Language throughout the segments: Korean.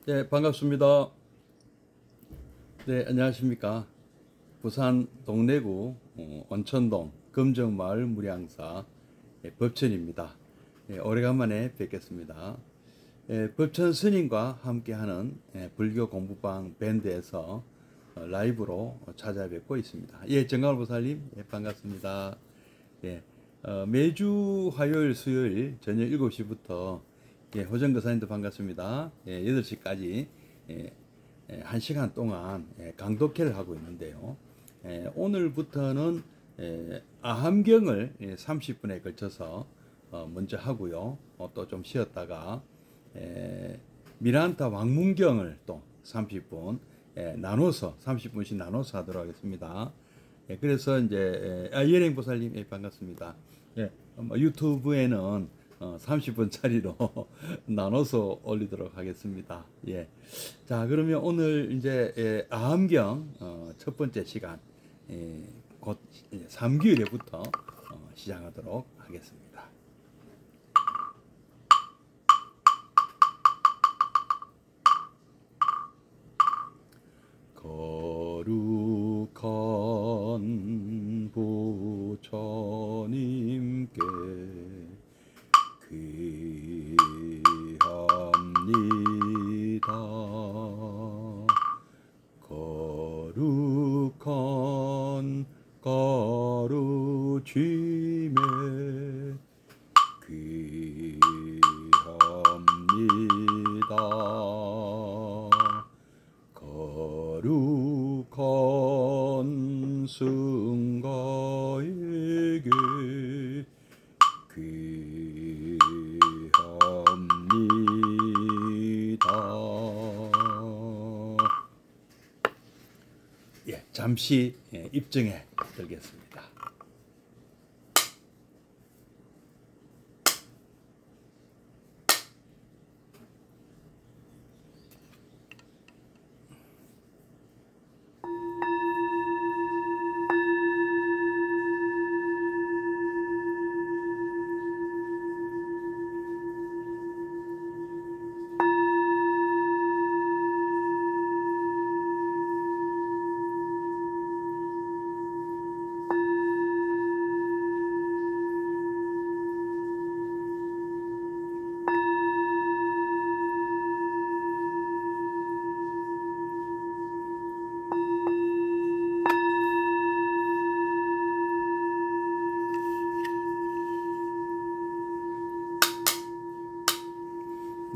네, 반갑습니다. 네, 안녕하십니까. 부산 동래구 원천동 금정마을 무량사 법천입니다. 오래간만에 뵙겠습니다. 법천 스님과 함께하는 불교 공부방 밴드에서 라이브로 찾아뵙고 있습니다. 예, 정강을 보살님, 반갑습니다. 예, 매주 화요일, 수요일 저녁 7시부터 호정 거사님도 반갑습니다. 8시까지 1시간 동안 강독회를 하고 있는데요. 오늘부터는 아함경을 30분에 걸쳐서 먼저 하고요. 또 좀 쉬었다가 미란타 왕문경을 또 30분 나눠서 30분씩 나눠서 하도록 하겠습니다. 그래서 이제 예랭보살님 반갑습니다. 유튜브에는 30분짜리로 나눠서 올리도록 하겠습니다. 예. 자, 그러면 오늘 이제 아함경 첫 번째 시간 곧 3교일에부터 시작하도록 하겠습니다. 거룩한 부처님께 귀합니다. 거룩한 가르침에 귀합니다. 거룩한 승가에게 잠시 입증해 드리겠습니다.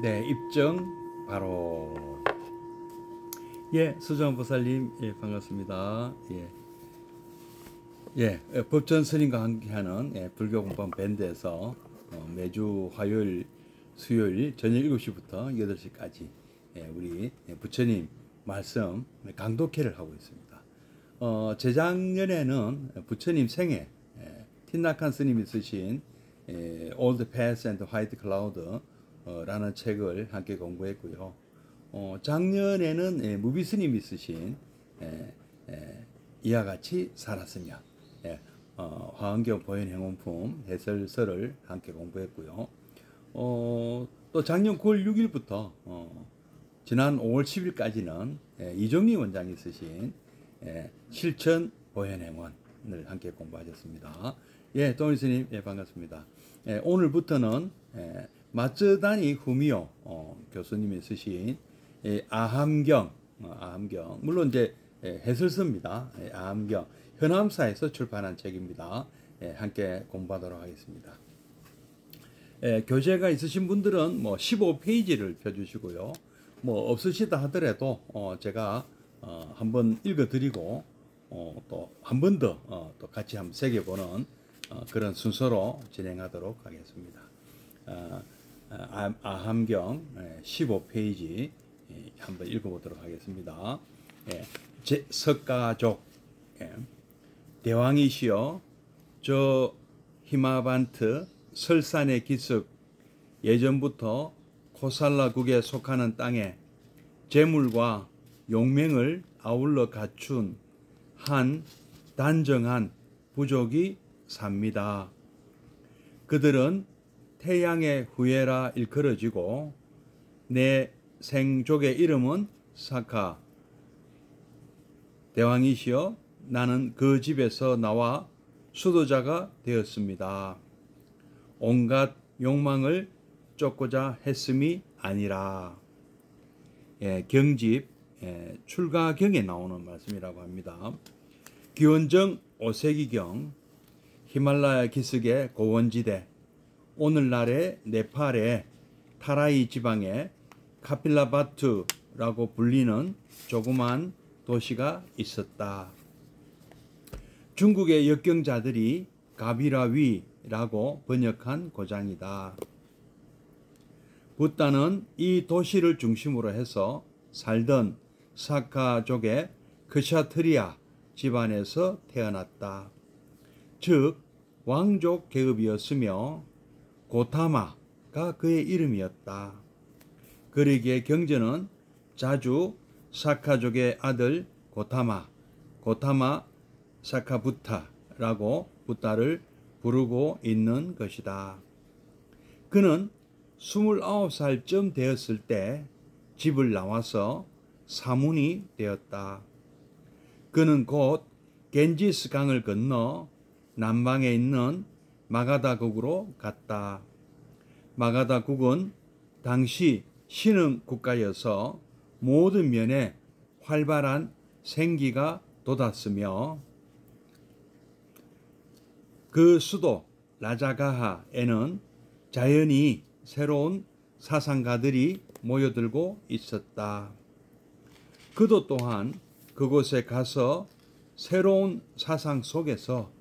네, 입증 바로. 예, 수정보살님 반갑습니다. 법전 스님과 함께하는 불교 공부방 밴드에서 매주 화요일, 수요일 저녁 7시부터 8시까지 우리 부처님 말씀 강독회를 하고 있습니다. 재작년에는 부처님 생애 틴나칸 스님이 쓰신 Old Past and White Cloud 라는 책을 함께 공부했고요. 작년에는 무비 스님이 쓰신 이와 같이 살았으면 화엄경 보현행원품 해설서를 함께 공부했고요. 또 작년 9월 6일부터 지난 5월 10일까지는 이종리 원장이 쓰신 실천 보현행원을 함께 공부하셨습니다. 예, 동일 스님 반갑습니다. 오늘부터는 마츠다니 후미오 교수님이 쓰신 아함경, 물론 이제 해설서입니다. 아함경 현암사에서 출판한 책입니다. 함께 공부하도록 하겠습니다. 교재가 있으신 분들은 뭐 15페이지를 펴주시고요. 뭐 없으시다 하더라도 제가 한번 읽어드리고 또 한 번 더 또 같이 한번 새겨보는 그런 순서로 진행하도록 하겠습니다. 아함경 15페이지 한번 읽어보도록 하겠습니다. 석가족 대왕이시여 저 히마반트 설산의 기슭 예전부터 코살라국에 속하는 땅에 재물과 용맹을 아울러 갖춘 한 단정한 부족이 삽니다. 그들은 태양의 후예라 일컬어지고 내 생족의 이름은 사카. 대왕이시여, 나는 그 집에서 나와 수도자가 되었습니다. 온갖 욕망을 쫓고자 했음이 아니라. 경집 출가경에 나오는 말씀이라고 합니다. 기원전 5세기경 히말라야 기슭의 고원지대, 오늘날의 네팔의 타라이 지방의 카필라바투라고 불리는 조그만 도시가 있었다. 중국의 역경자들이 가비라위라고 번역한 고장이다. 붓다는 이 도시를 중심으로 해서 살던 사카족의 크샤트리아 집안에서 태어났다. 즉 왕족 계급이었으며 고타마가 그의 이름이었다. 그러기에 경전은 자주 사카족의 아들 고타마 사카부타라고 붓다를 부르고 있는 것이다. 그는 29살쯤 되었을 때 집을 나와서 사문이 되었다. 그는 곧 겐지스 강을 건너 남방에 있는 마가다국으로 갔다. 마가다국은 당시 신흥 국가여서 모든 면에 활발한 생기가 돋았으며 그 수도 라자가하에는 자연히 새로운 사상가들이 모여들고 있었다. 그도 또한 그곳에 가서 새로운 사상 속에서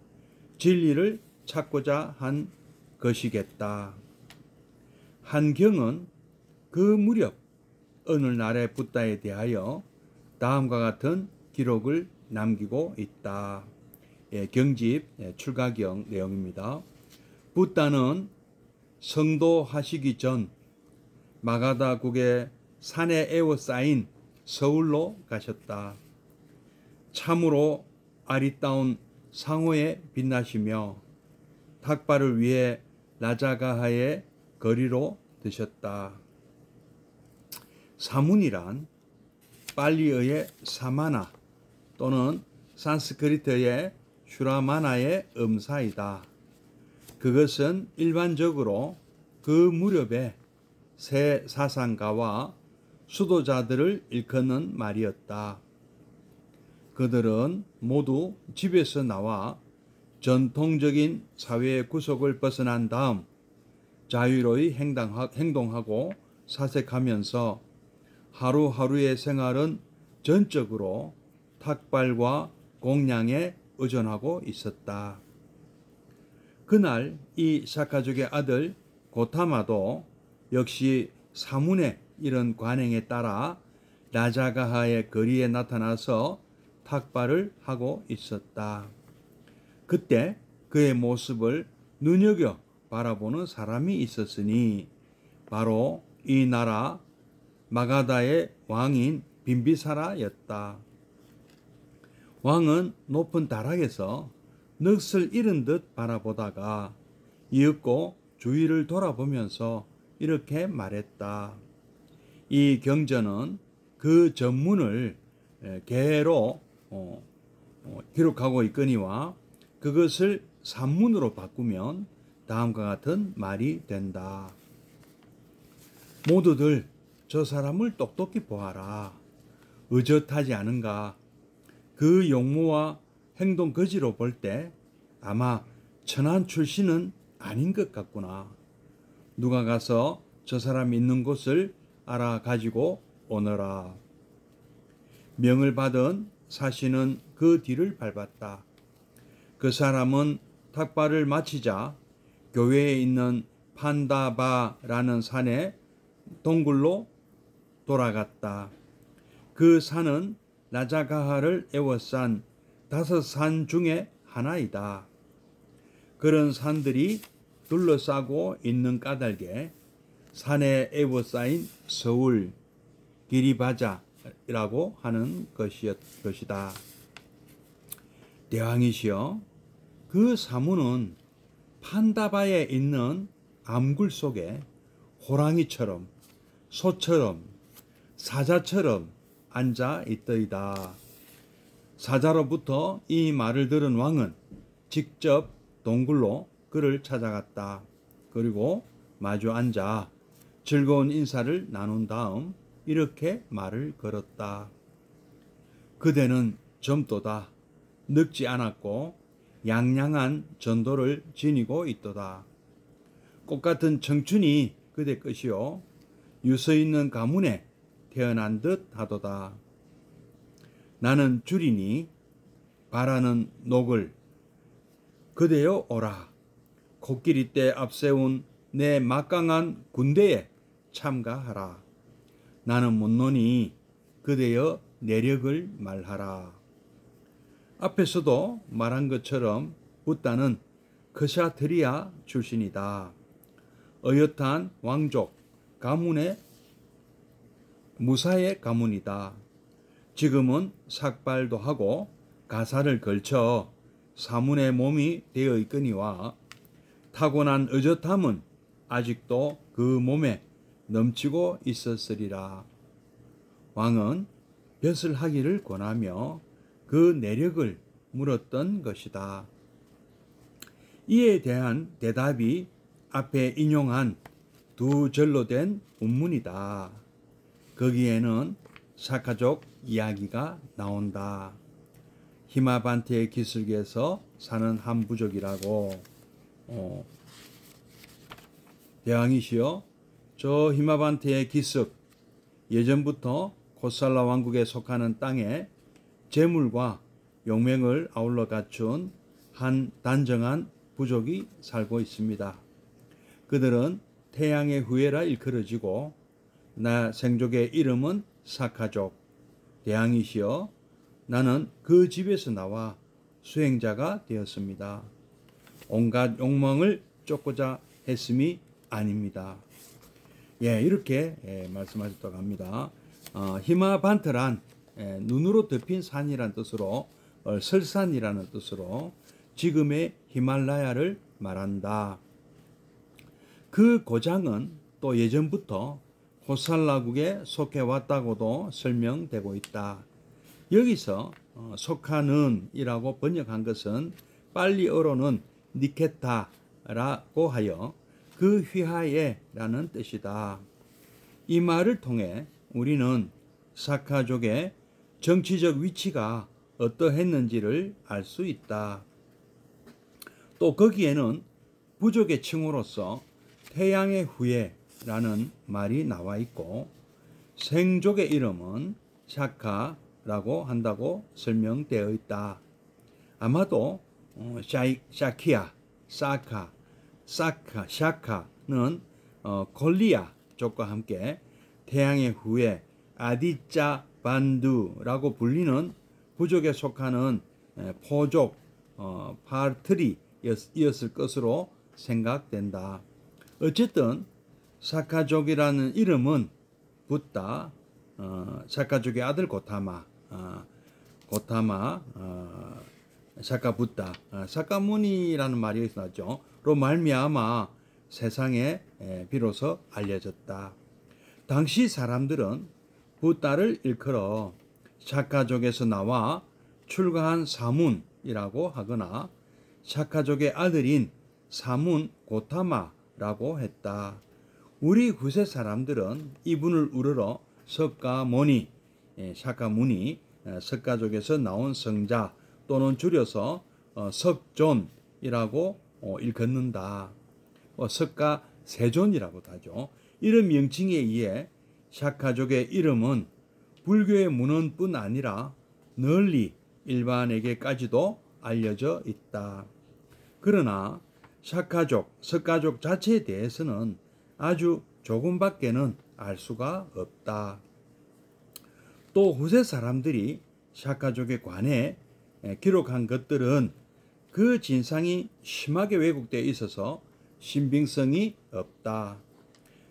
진리를 찾고자 한 것이겠다. 한경은 그 무렵 어느 날의 붓다에 대하여 다음과 같은 기록을 남기고 있다. 경집 출가경 내용입니다. 붓다는 성도하시기 전 마가다국의 산에 에워싸인 서울로 가셨다. 참으로 아리따운 상호에 빛나시며 탁발을 위해 라자가하의 거리로 드셨다. 사문이란 빨리어의 사마나 또는 산스크리트의 슈라마나의 음사이다. 그것은 일반적으로 그 무렵의 새 사상가와 수도자들을 일컫는 말이었다. 그들은 모두 집에서 나와 전통적인 사회의 구속을 벗어난 다음 자유로이 행동하고 사색하면서 하루하루의 생활은 전적으로 탁발과 공양에 의존하고 있었다. 그날 이 사카족의 아들 고타마도 역시 사문의 이런 관행에 따라 라자가하의 거리에 나타나서 탁발을 하고 있었다. 그때 그의 모습을 눈여겨 바라보는 사람이 있었으니 바로 이 나라 마가다의 왕인 빈비사라였다. 왕은 높은 다락에서 넋을 잃은 듯 바라보다가 이윽고 주위를 돌아보면서 이렇게 말했다. 이 경전은 그 전문을 개로 기록하고 있거니와 그것을 산문으로 바꾸면 다음과 같은 말이 된다. 모두들 저 사람을 똑똑히 보아라. 의젓하지 않은가? 그 용모와 행동 거지로 볼 때 아마 천한 출신은 아닌 것 같구나. 누가 가서 저 사람 있는 곳을 알아가지고 오너라. 명을 받은 사신은 그 뒤를 밟았다. 그 사람은 탁발을 마치자 교회에 있는 판다바라는 산에 동굴로 돌아갔다. 그 산은 라자가하를 에워싼 5산 중에 하나이다. 그런 산들이 둘러싸고 있는 까닭에 산에 에워싸인 서울 기리바자라고 하는 것이다. 대왕이시여, 그 사문은 판다바에 있는 암굴 속에 호랑이처럼 소처럼 사자처럼 앉아 있더이다. 사자로부터 이 말을 들은 왕은 직접 동굴로 그를 찾아갔다. 그리고 마주 앉아 즐거운 인사를 나눈 다음 이렇게 말을 걸었다. 그대는 젊도다. 늙지 않았고 양양한 전도를 지니고 있도다. 꽃같은 청춘이 그대 것이요 유서 있는 가문에 태어난 듯 하도다. 나는 주리니 바라는 녹을 그대여 오라. 코끼리 때 앞세운 내 막강한 군대에 참가하라. 나는 못 노니 그대여 내력을 말하라. 앞에서도 말한 것처럼 붓다는 크샤트리아 출신이다. 어엿한 왕족 가문의 무사의 가문이다. 지금은 삭발도 하고 가사를 걸쳐 사문의 몸이 되어 있거니와 타고난 어젓함은 아직도 그 몸에 넘치고 있었으리라. 왕은 벼슬 하기를 권하며 그 내력을 물었던 것이다. 이에 대한 대답이 앞에 인용한 두 절로 된 운문이다. 거기에는 사카족 이야기가 나온다. 히마반트의 기슭에서 사는 한 부족이라고. 대왕이시여, 저 히마반트의 기슭, 예전부터 코살라 왕국에 속하는 땅에 재물과 용맹을 아울러 갖춘 한 단정한 부족이 살고 있습니다. 그들은 태양의 후예라 일컬어지고 나 생족의 이름은 사카족. 대왕이시여, 나는 그 집에서 나와 수행자가 되었습니다. 온갖 욕망을 쫓고자 했음이 아닙니다. 이렇게 말씀하셨다고 합니다. 히마반트란 눈으로 덮인 산이란 뜻으로 설산이라는 뜻으로 지금의 히말라야를 말한다. 그 고장은 또 예전부터 코살라국에 속해 왔다고도 설명되고 있다. 여기서 속하는이라고 번역한 것은 빨리어로는 니케타라고 하여 그 휘하에라는 뜻이다. 이 말을 통해 우리는 사카족의 정치적 위치가 어떠했는지를 알 수 있다. 또 거기에는 부족의 칭호로서 태양의 후예라는 말이 나와 있고 생족의 이름은 샤카라고 한다고 설명되어 있다. 아마도 샤키아, 샤카는 골리아 족과 함께 태양의 후예 아디짜 반두라고 불리는 부족에 속하는 포족 파르트리였을 것으로 생각된다. 어쨌든 사카족이라는 이름은 붓다, 사카족의 아들 고타마, 사카붓다, 사카무니라는 말이 여기서 나죠. 로 말미암아 세상에 비로소 알려졌다. 당시 사람들은 붓다를 일컬어 사카족에서 나와 출가한 사문이라고 하거나 사카족의 아들인 사문 고타마라고 했다. 우리 후세 사람들은 이분을 우러러 석가모니, 사카무니, 석가족에서 나온 성자 또는 줄여서 석존이라고 일컫는다. 석가세존이라고도 하죠. 이런 명칭에 의해 사카족의 이름은 불교의 문헌뿐 아니라 널리 일반에게까지도 알려져 있다. 그러나 사카족, 석가족 자체에 대해서는 아주 조금밖에는 알 수가 없다. 또 후세 사람들이 사카족에 관해 기록한 것들은 그 진상이 심하게 왜곡되어 있어서 신빙성이 없다.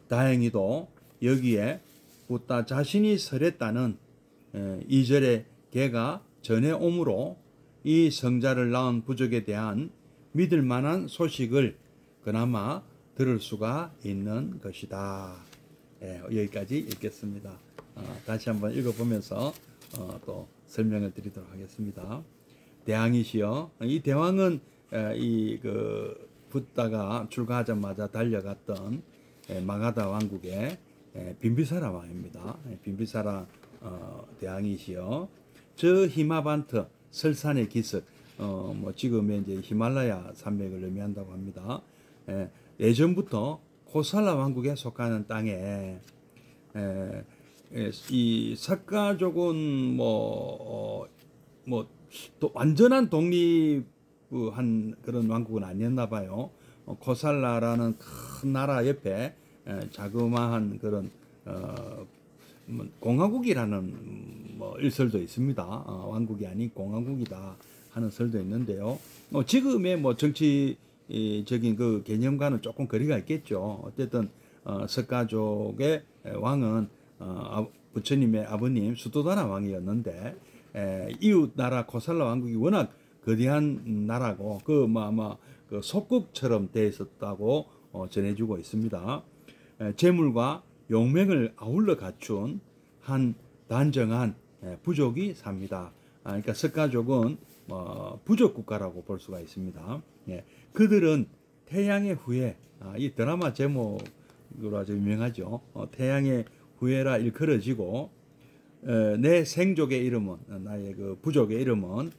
다행히도 여기에 붓다 자신이 설했다는 2절의 개가 전해오므로 이 성자를 낳은 부족에 대한 믿을 만한 소식을 그나마 들을 수가 있는 것이다. 여기까지 읽겠습니다. 다시 한번 읽어보면서 또 설명을 드리도록 하겠습니다. 대왕이시여, 이 대왕은 붓다가 출가하자마자 달려갔던 마가다 왕국의 빈비사라 왕입니다. 빈비사라 대왕이시여, 저 히마반트 설산의 기슭, 뭐 지금의 이제 히말라야 산맥을 의미한다고 합니다. 예전부터 코살라 왕국에 속하는 땅에 이 사카족은 또 완전한 독립한 그런 왕국은 아니었나 봐요. 코살라라는 큰 나라 옆에 자그마한 그런 공화국이라는 일설도 있습니다. 왕국이 아닌 공화국이다 하는 설도 있는데요. 지금의 정치적인 그 개념과는 조금 거리가 있겠죠. 어쨌든 석가족의 왕은 부처님의 아버님 수도다나 왕이었는데, 이웃 나라 코살라 왕국이 워낙 거대한 나라고 그 속국처럼 돼 있었다고 전해주고 있습니다. 재물과 용맹을 아울러 갖춘 한 단정한 부족이 삽니다. 그러니까 석가족은 부족 국가라고 볼 수가 있습니다. 그들은 태양의 후예, 이 드라마 제목으로 아주 유명하죠. 태양의 후예라 일컬어지고, 내 생족의 이름은, 나의 그 부족의 이름은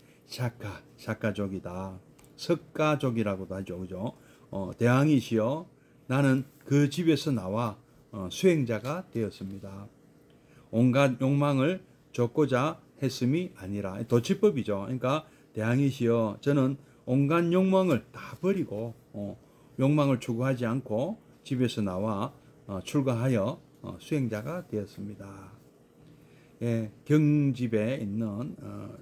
샤카족이다. 석가족이라고도 하죠. 그죠? 대왕이시여, 나는 그 집에서 나와 수행자가 되었습니다. 온갖 욕망을 줬고자 했음이 아니라, 도치법이죠. 그러니까 대왕이시여, 저는 온갖 욕망을 다 버리고 욕망을 추구하지 않고 집에서 나와 출가하여 수행자가 되었습니다. 경집에 있는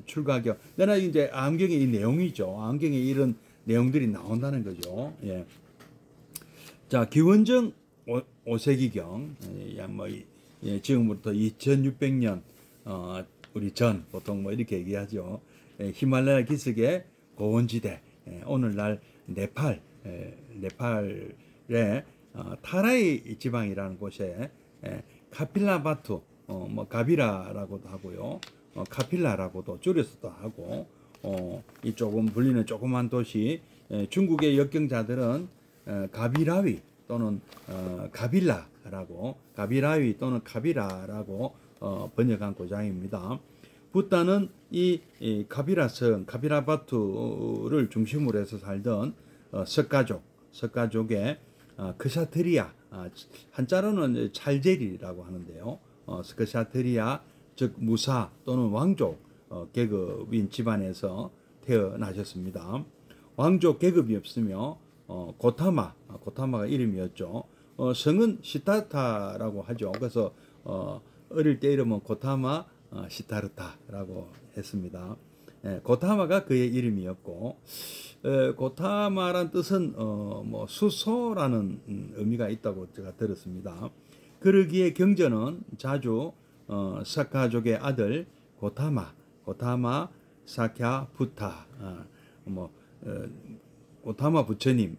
출가경. 내가 이제 암경의 이 내용이죠. 암경에 이런 내용들이 나온다는 거죠. 자, 기원전 5세기경, 지금부터 2600년 우리 전, 보통 이렇게 얘기하죠. 히말라야 기슭의 고원지대, 오늘날 네팔의 타라이 지방이라는 곳에 카필라바투, 가비라라고도 하고요, 카필라라고도 줄여서도 하고, 이 조금 불리는 조그만 도시, 중국의 역경자들은 가비라위 또는 가비라위 또는 카비라라고 번역한 고장입니다. 붓다는 이 카비라성, 카비라바투를 중심으로 해서 살던 석가족의 크샤트리아, 한자로는 찰제리라고 하는데요. 크샤트리아, 즉 무사 또는 왕족 계급인 집안에서 태어나셨습니다. 왕족 계급이 없으며 고타마가 이름이었죠. 성은 시타타라고 하죠. 그래서 어릴 때 이름은 고타마 시타르타라고 했습니다. 고타마가 그의 이름이었고, 고타마란 뜻은 수소라는 의미가 있다고 제가 들었습니다. 그러기에 경전은 자주 사카족의 아들 고타마 사캬부타, 고타마 부처님,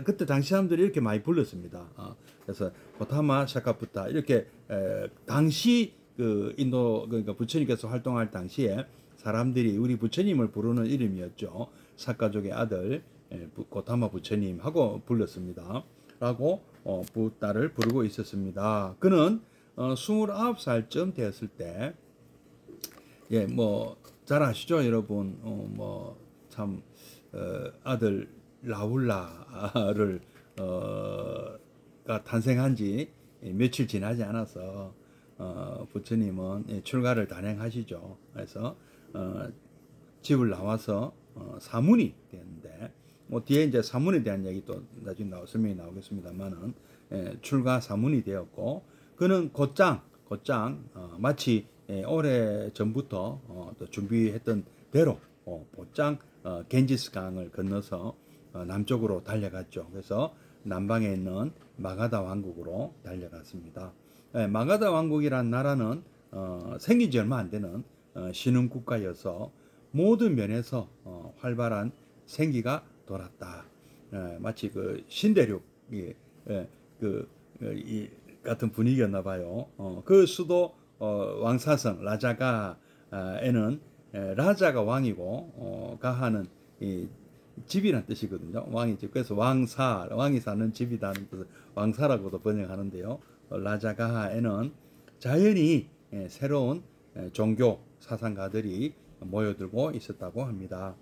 그때 당시 사람들이 이렇게 많이 불렀습니다. 그래서 고타마 사카부타 이렇게 당시 그 인도, 그러니까 부처님께서 활동할 당시에 사람들이 우리 부처님을 부르는 이름이었죠. 사카족의 아들 고타마 부처님 하고 불렀습니다. 라고 붓다를 부르고 있었습니다. 그는 29살쯤 되었을 때, 잘 아시죠, 여러분. 참 아들 라울라를 가 탄생한 지 며칠 지나지 않아서 부처님은 출가를 단행하시죠. 그래서 집을 나와서 사문이 되는데, 뒤에 이제 사문에 대한 얘기도 나중에 설명이 나오겠습니다만은, 출가 사문이 되었고, 그는 곧장 마치 오래 전부터 또 준비했던 대로 곧장 겐지스 강을 건너서 남쪽으로 달려갔죠. 그래서 남방에 있는 마가다 왕국으로 달려갔습니다. 마가다 왕국이란 나라는 생긴 지 얼마 안 되는 신흥 국가여서 모든 면에서 활발한 생기가 돌았다. 마치 그 신대륙이 같은 분위기였나 봐요. 그 수도 왕사성 라자가에는 라자가 왕이고 가하는 이 집이란 뜻이거든요. 왕이 집. 그래서 왕이 사는 집이다는 뜻을 왕사라고도 번역하는데요. 라자가하에는 자연히 새로운 종교 사상가들이 모여들고 있었다고 합니다.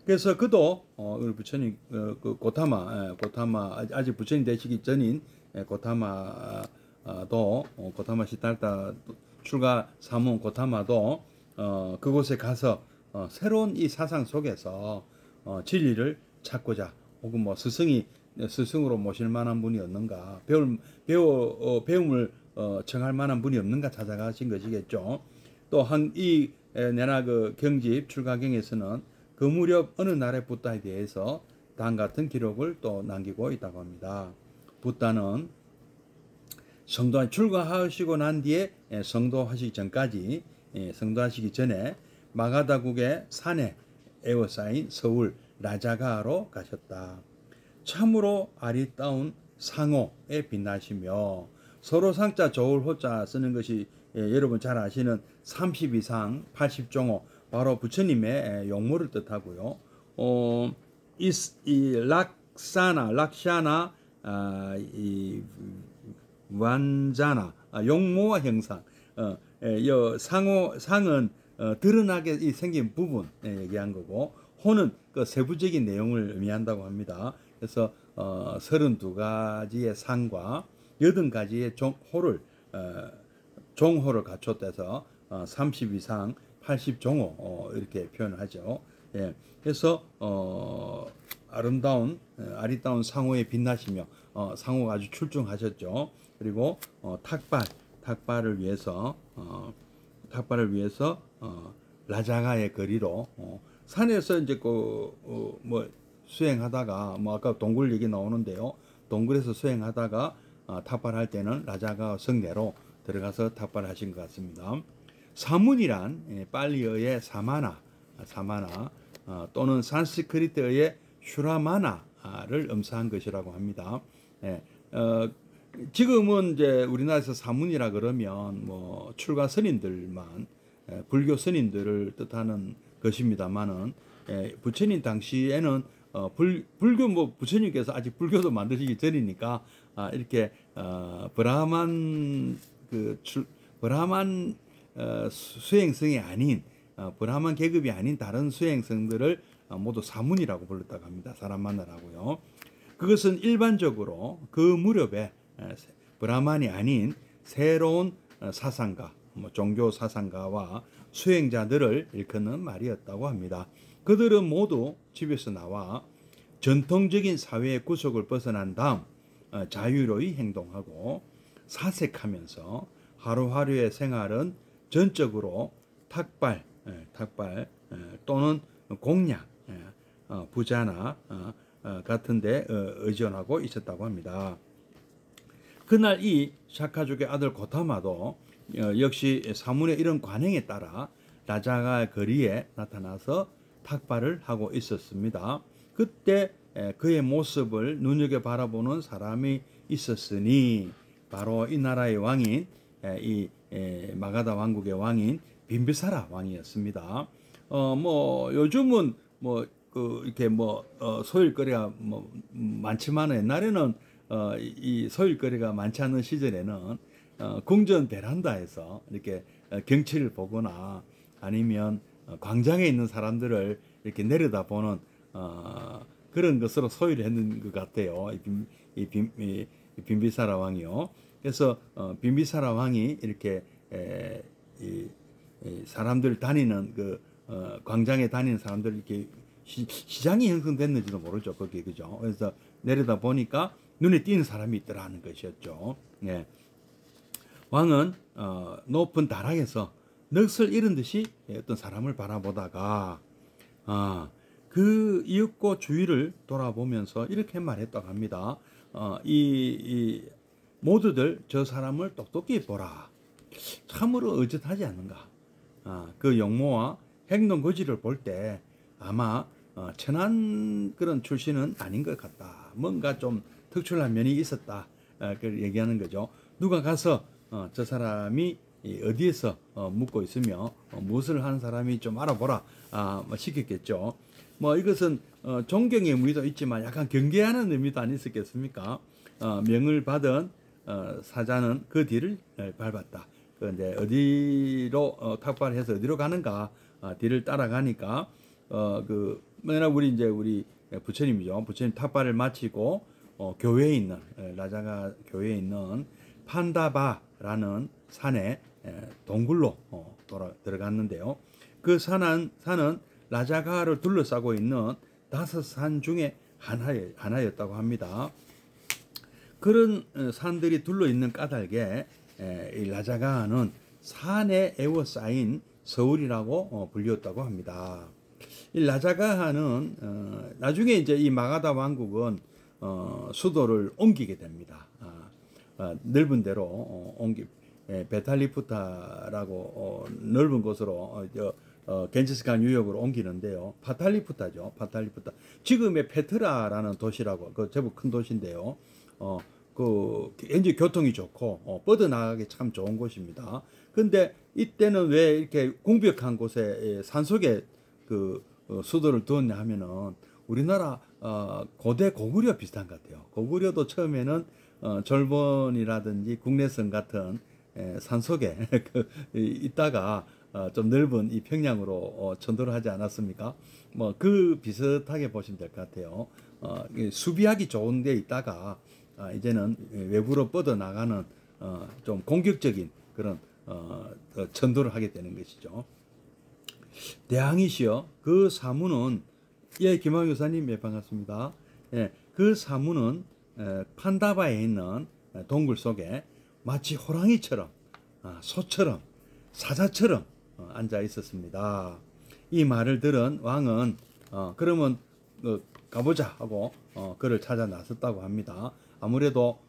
그래서 그도 우리 부처님 그 고타마 아직 부처님 되시기 전인 고타마도 고타마 시달타 출가 사문 고타마도 그곳에 가서 새로운 이 사상 속에서 진리를 찾고자 혹은 뭐 스승으로 모실 만한 분이 없는가 배움을 청할 만한 분이 없는가 찾아가신 것이겠죠. 또 이 내나 그 경집 출가경에서는 그 무렵 어느 날의 붓다에 대해서 다음 같은 기록을 또 남기고 있다고 합니다. 붓다는 출가하시고 난 뒤에 성도하시기 전까지 성도하시기 전에 마가다국의 산에 에워싸인 서울 라자가로 가셨다. 참으로 아리따운 상호에 빛나시며 서로 상자 좋을 호자 쓰는 것이 여러분 잘 아시는 32상 80종호 바로 부처님의 용모를 뜻하고요. 이 락샤나 이 완자나 용모와 형상 상은 드러나게 생긴 부분 얘기한 거고 호는 그 세부적인 내용을 의미한다고 합니다. 그래서 32가지의 상과 80가지의 종호를 갖췄대서 32상 80종호 이렇게 표현을 하죠. 예. 그래서 아리따운 상호에 빛나시며 상호가 아주 출중하셨죠. 그리고 탁발을 위해서 라자가의 거리로 산에서 이제 뭐 수행하다가 뭐 아까 동굴 얘기 나오는데요. 동굴에서 수행하다가 탁발할 때는 라자가 성내로 들어가서 탁발하신 것 같습니다. 사문이란 빨리어의 사마나 또는 산스크리트어의 슈라마나를 음사한 것이라고 합니다. 지금은 이제 우리나라에서 사문이라 그러면 뭐 출가 스님들만 불교 스님들을 뜻하는 것입니다만은 부처님 당시에는 불교 뭐 부처님께서 아직 불교도 만드시기 전이니까 이렇게 브라만 수행성이 아닌 브라만 계급이 아닌 다른 수행성들을 모두 사문이라고 불렀다고 합니다. 사람 만나라고요. 그것은 일반적으로 그 무렵에 브라만이 아닌 새로운 사상가, 종교 사상가와 수행자들을 일컫는 말이었다고 합니다. 그들은 모두 집에서 나와 전통적인 사회의 구속을 벗어난 다음 자유로이 행동하고 사색하면서 하루하루의 생활은 전적으로 탁발 또는 공약, 부자나 같은 데 의존하고 있었다고 합니다. 그날 이 샤카족의 아들 고타마도 역시 사문의 이런 관행에 따라 라자가 거리에 나타나서 탁발을 하고 있었습니다. 그때 그의 모습을 눈여겨 바라보는 사람이 있었으니 바로 이 나라의 왕인 이 마가다 왕국의 왕인 빈비사라 왕이었습니다. 뭐 요즘은 이렇게 소일거리가 많지만 옛날에는 이 소일거리가 많지 않은 시절에는 궁전 베란다에서 이렇게 경치를 보거나 아니면 광장에 있는 사람들을 이렇게 내려다보는 그런 것으로 소유를 했는 것 같아요. 이 빈비사라 왕이요. 그래서 빈비사라 왕이 이렇게 이 사람들 다니는 광장에 다니는 사람들 이렇게 시장이 형성됐는지도 모르죠. 거기 그죠. 그래서 내려다 보니까 눈에 띄는 사람이 있더라는 것이었죠. 예. 왕은 높은 다락에서 넋을 잃은 듯이 어떤 사람을 바라보다가 그 이윽고 주위를 돌아보면서 이렇게 말했다고 합니다. 이 모두들 저 사람을 똑똑히 보라. 참으로 의젓하지 않는가. 그 용모와 행동 거지를 볼 때 아마 천한 그런 출신은 아닌 것 같다. 뭔가 좀 특출난 면이 있었다. 그 얘기하는 거죠. 누가 가서 저 사람이 어디에서 묵고 있으며 무엇을 하는 사람이 좀 알아보라 뭐 시켰겠죠. 뭐 이것은 존경의 의미도 있지만 약간 경계하는 의미도 아니었겠습니까? 명을 받은 사자는 그 뒤를 밟았다. 그런데 어디로 탁발해서 어디로 가는가 뒤를 따라가니까 그 맨날 우리 부처님이죠. 부처님 탁발을 마치고 교회에 있는 라자가 교회에 있는 판다바라는 산에 동굴로 들어갔는데요. 그 산은 라자가를 둘러싸고 있는 5산 중에 하나였다고 합니다. 그런 산들이 둘러 있는 까닭에 이 라자가는 산에 에워싸인 서울이라고 불렸다고 합니다. 이 라자가는 나중에 이제 이 마가다 왕국은 수도를 옮기게 됩니다. 넓은 데로 베탈리푸타라고 넓은 곳으로 겐지스칸 유역으로 옮기는데요. 파탈리푸타죠. 파탈리푸타. 지금의 페트라라는 도시라고 그 제법 큰 도시인데요. 그 굉장히 교통이 좋고 뻗어나가기 참 좋은 곳입니다. 근데 이때는 왜 이렇게 공벽한 곳에 산속에 그 수도를 두었냐 하면은 우리나라 고대 고구려 비슷한 것 같아요. 고구려도 처음에는 절본이라든지 국내성 같은 산속에 있다가 좀 넓은 이 평양으로 전도를 하지 않았습니까? 뭐 그 비슷하게 보시면 될 것 같아요. 수비하기 좋은 데 있다가 이제는 외부로 뻗어 나가는 좀 공격적인 그런 전도를 하게 되는 것이죠. 대항이시여 그 사무는 김학유 사님 반갑습니다. 그 사무는 판다바에 있는 동굴 속에 마치 호랑이처럼 소처럼 사자처럼 앉아 있었습니다. 이 말을 들은 왕은 그러면 가보자 하고 그를 찾아 나섰다고 합니다. 아무래도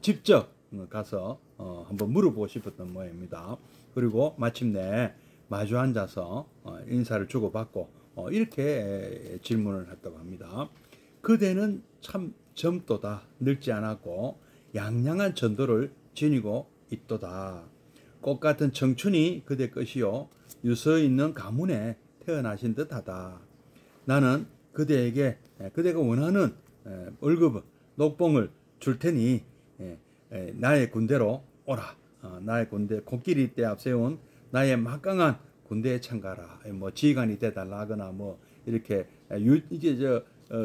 직접 가서 한번 물어보고 싶었던 모양입니다. 그리고 마침내 마주 앉아서 인사를 주고받고 이렇게 질문을 했다고 합니다. 그대는 참 젊도다. 늙지 않았고 양양한 전도를 지니고 있도다. 꽃같은 청춘이 그대 것이요 유서 있는 가문에 태어나신 듯하다. 나는 그대에게 그대가 원하는 월급 녹봉을 줄 테니 나의 군대로 오라. 나의 군대 코끼리 때 앞세운 나의 막강한 군대에 참가라. 뭐 지휘관이 되달라 하거나 뭐 이렇게 이게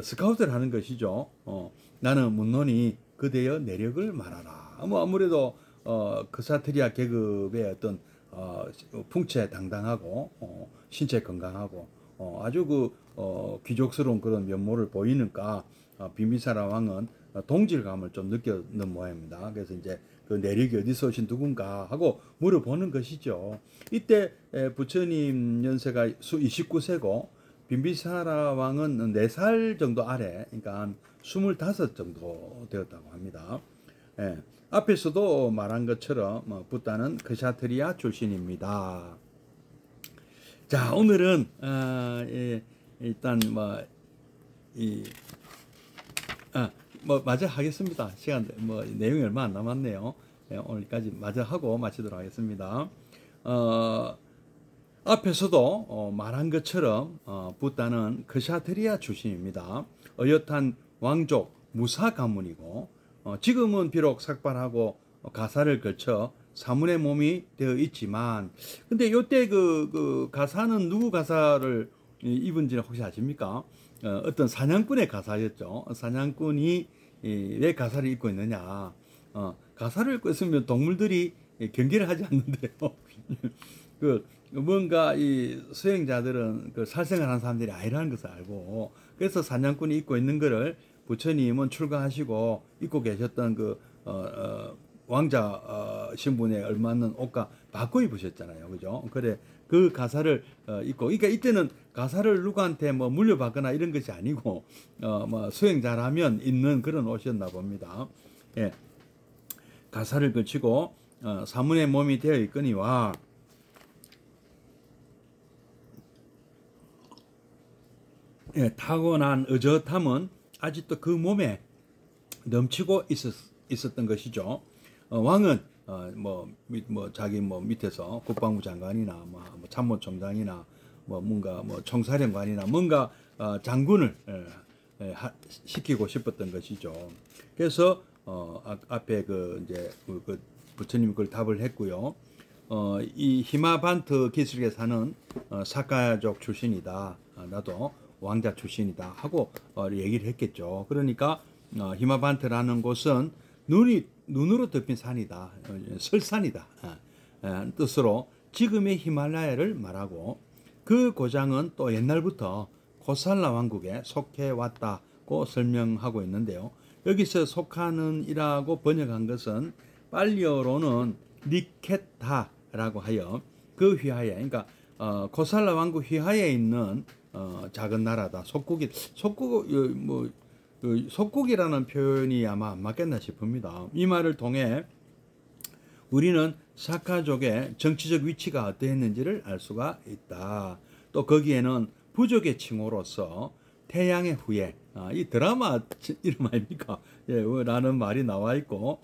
스카우트를 하는 것이죠. 나는 묻노니 그대의 내력을 말하라. 뭐 아무래도 크사트리아 계급의 어떤 풍채 당당하고 신체 건강하고 아주 귀족스러운 그런 면모를 보이니까 빈비사라 왕은 동질감을 좀 느꼈는 모양입니다. 그래서 이제 그 내력이 어디서 오신 누군가 하고 물어보는 것이죠. 이때 부처님 연세가 29세고 빈비사라 왕은 4살 정도 아래, 그러니까 한 25 정도 되었다고 합니다. 앞에서도 말한 것처럼 붓다는 크샤트리아 출신입니다. 자, 오늘은 일단 마저 하겠습니다. 시간 내용이 얼마 안 남았네요. 오늘까지 마저 하고 마치도록 하겠습니다. 앞에서도 말한 것처럼 붓다는 크샤트리아 출신입니다. 어엿한 왕족 무사 가문이고 지금은 비록 삭발하고 가사를 거쳐 사문의 몸이 되어 있지만 근데 요때 그 가사는 누구 가사를 입은지는 혹시 아십니까? 어떤 사냥꾼의 가사였죠. 사냥꾼이 왜 가사를 입고 있느냐? 가사를 입고 있으면 동물들이 경계를 하지 않는데요. 뭔가 이 수행자들은 그 살생을 하는 사람들이 아니라는 것을 알고 그래서 사냥꾼이 입고 있는 것을 부처님은 출가하시고 입고 계셨던 그 왕자 신분에 얼맞는 옷과 바꿔 입으셨잖아요. 그죠? 그래 그 가사를 입고 그러니까 이때는 가사를 누구한테 뭐 물려받거나 이런 것이 아니고 뭐 수행자라면 입는 그런 옷이었나 봅니다. 예. 가사를 걸치고 사문의 몸이 되어 있거니와 타고난 의젓함은 아직도 그 몸에 넘치고 있었던 것이죠. 왕은 자기 밑에서 국방부 장관이나 참모총장이나 뭔가 총사령관이나 뭔가 장군을 시키고 싶었던 것이죠. 그래서 앞에 이제 부처님 그걸 답을 했고요. 이 히마반트 기슭에 사는 사카족 출신이다. 나도 왕자 출신이다 하고 얘기를 했겠죠. 그러니까 히마반트라는 곳은 눈으로 덮인 산이다. 설산이다. 뜻으로 지금의 히말라야를 말하고 그 고장은 또 옛날부터 코살라 왕국에 속해 왔다고 설명하고 있는데요. 여기서 속하는 이라고 번역한 것은 빨리어로는 니케타라고 하여 그 휘하에, 그러니까 코살라 왕국 휘하에 있는 작은 나라다. 속국이라는 표현이 아마 안 맞겠나 싶습니다. 이 말을 통해 우리는 사카족의 정치적 위치가 어떠했는지를 알 수가 있다. 또 거기에는 부족의 칭호로서 태양의 후예, 이 드라마 이름 아닙니까? 예, 라는 말이 나와 있고,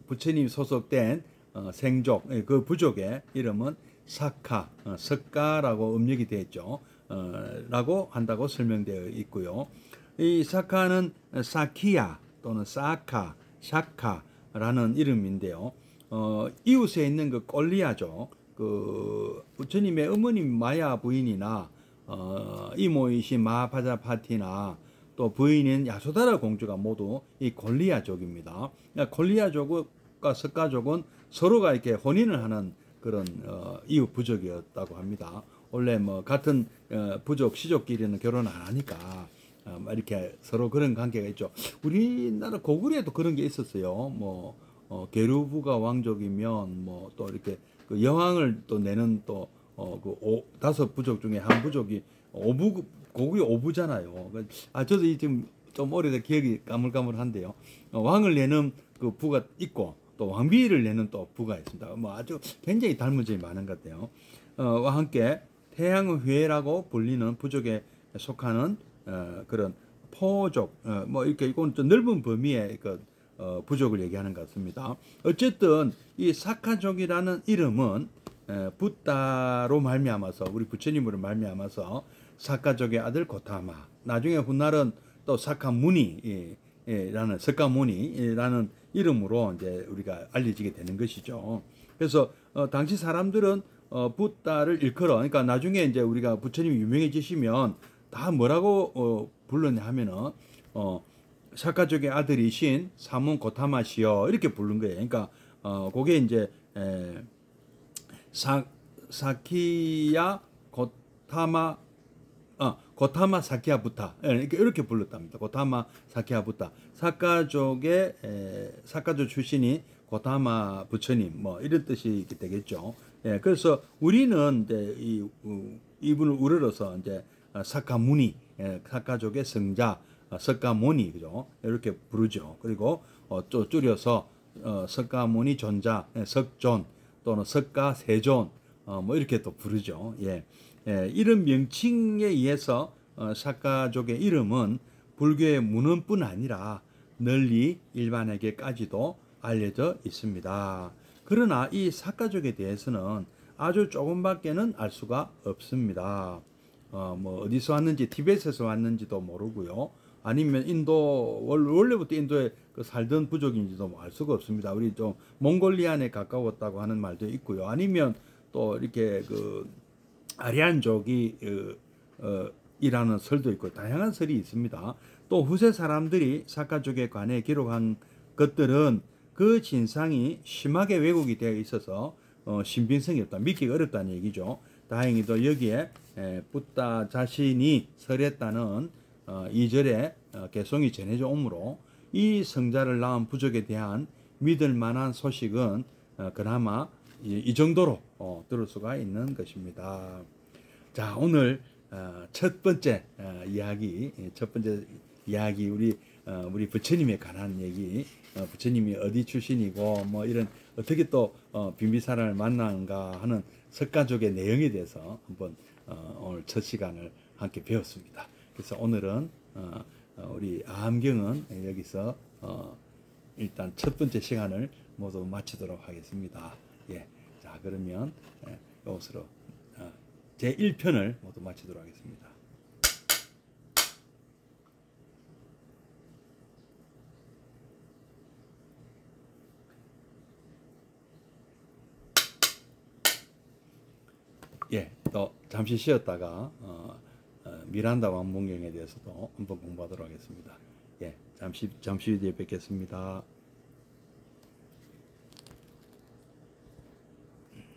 부처님 소속된 생족, 그 부족의 이름은 사카, 석가라고 음력이 되어 있죠. 라고 한다고 설명되어 있고요. 이 사카는 사키야 또는 사카, 샤카라는 이름인데요. 이웃에 있는 그 꼴리아족, 그 부처님의 어머님 마야 부인이나 이모이신 마하파자파티나 또 부인인 야소다라 공주가 모두 이 콜리아족입니다. 콜리아족과 석가족은 서로가 이렇게 혼인을 하는 그런 이웃 부족이었다고 합니다. 원래 같은 부족 시족끼리는 결혼 안 하니까 이렇게 서로 그런 관계가 있죠. 우리나라 고구려에도 그런 게 있었어요. 게르부가 왕족이면 또 이렇게 그 여왕을 또 내는 또 다섯 부족 중에 한 부족이 고구려 오부잖아요. 저도 지금 좀 오래돼 기억이 까물까물한데요. 왕을 내는 그 부가 있고 또 왕비를 내는 또 부가 있습니다. 아주 굉장히 닮은 점이 많은 것 같아요. 와 함께 태양회라고 불리는 부족에 속하는 그런 포족, 이렇게 이건 좀 넓은 범위의 부족을 얘기하는 것 같습니다. 어쨌든 이 사카족이라는 이름은 붓다로 말미암아서 우리 부처님으로 말미암아서 사카족의 아들 고타마, 나중에 훗날은 또 사카무니라는 석가모니라는 이름으로 이제 우리가 알려지게 되는 것이죠. 그래서 당시 사람들은 붓다를 일컬어, 그러니까 나중에 이제 우리가 부처님이 유명해지시면 다 뭐라고 불렀냐 하면은 사카족의 아들이신 사문 고타마시여 이렇게 부른 거예요. 그러니까 그게 이제 사키야 고타마 사키야 부타 이렇게 불렀답니다. 고타마 사키야 부타. 사카족의 사카족 출신이 고타마 부처님 이런 뜻이 되겠죠. 예, 그래서 우리는 이제 이분을 우러러서 이제 사카무니, 사카족의 성자 석가모니, 그죠? 이렇게 부르죠. 그리고 또 줄여서 석가모니 존자, 석존 또는 석가세존 이렇게 또 부르죠. 예. 이런 명칭에 의해서 사카족의 이름은 불교의 문헌뿐 아니라 널리 일반에게까지도 알려져 있습니다. 그러나 이 사카족에 대해서는 아주 조금밖에는 알 수가 없습니다. 어디서 왔는지, 티베트에서 왔는지도 모르고요. 아니면 원래부터 인도에 살던 부족인지도 알 수가 없습니다. 우리 좀 몽골리안에 가까웠다고 하는 말도 있고요. 아니면 또 이렇게 아리안족이 이라는 설도 있고 다양한 설이 있습니다. 또 후세 사람들이 사카족에 관해 기록한 것들은 그 진상이 심하게 왜곡이 되어 있어서 신빙성이 없다, 믿기가 어렵다는 얘기죠. 다행히도 여기에 붓다 자신이 설했다는 2절에 개송이 전해져 오므로 이 성자를 낳은 부족에 대한 믿을 만한 소식은 그나마 이 정도로 들을 수가 있는 것입니다. 자, 오늘 첫 번째 이야기 우리 부처님에 관한 얘기, 부처님이 어디 출신이고 이런 어떻게 또 빈비사람을 만나는가 하는 석가족의 내용에 대해서 한번 오늘 첫 시간을 함께 배웠습니다. 그래서 오늘은 우리 아함경은 여기서 일단 첫 번째 시간을 모두 마치도록 하겠습니다. 예, 자 그러면 이것으로 제 1편을 모두 마치도록 하겠습니다. 예, 또 잠시 쉬었다가 미란다 왕문경에 대해서도 한번 공부하도록 하겠습니다. 예, 잠시 뒤에 뵙겠습니다.